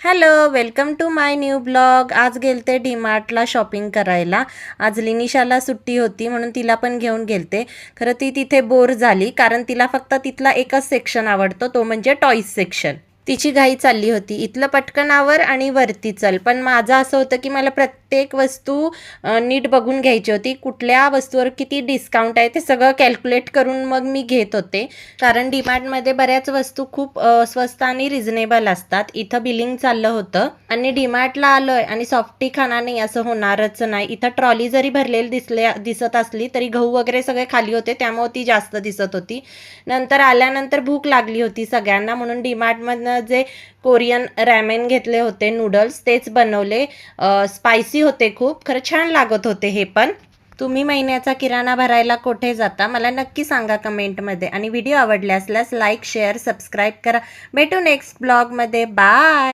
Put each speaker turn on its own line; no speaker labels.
Hello, welcome to my new blog. आज गेलते डीमार्टला shopping करायला. आज लिनिशाला सुट्टी होती म्हणून तिला पण घेऊन गेलते. खरं ती तिथे बोर झाली कारण तिला फक्त तिथला एकच सेक्शन आवडतो, तो म्हणजे टॉईज सेक्शन. तिची घाई चालली होती, इथलं पटकन आवर आणि वरती चल. पण माझं असं होतं की मला प्रत्येक वस्तू नीट बघून घ्यायची होती. कुठल्या वस्तूवर किती डिस्काउंट आहे ते सगळं कॅल्क्युलेट करून मग मी घेत होते. कारण डीमार्टमध्ये बऱ्याच वस्तू खूप स्वस्त आणि रिझनेबल असतात. इथं बिलिंग चाललं होतं आणि डीमार्टला आलोय आणि सॉफ्टी खाणार नाही असं होणारच नाही. इथं ट्रॉली जरी भरलेली दिसत असली तरी गहू वगैरे सगळे खाली होते, त्यामुळे ती जास्त दिसत होती. नंतर आल्यानंतर भूक लागली होती सगळ्यांना म्हणून डीमार्टमधनं जे कोरियन रॅमेन घेतले होते, नूडल्स तेच बनवले. स्पायसी होते खूप, खरं छान लागत होते हे पण. तुम्ही महिन्याचा किराणा भरायला कुठे जाता मला नक्की सांगा कमेंटमध्ये. आणि व्हिडिओ आवडले असल्यास लाईक शेअर सबस्क्राईब करा. भेटू नेक्स्ट ब्लॉगमध्ये. बाय.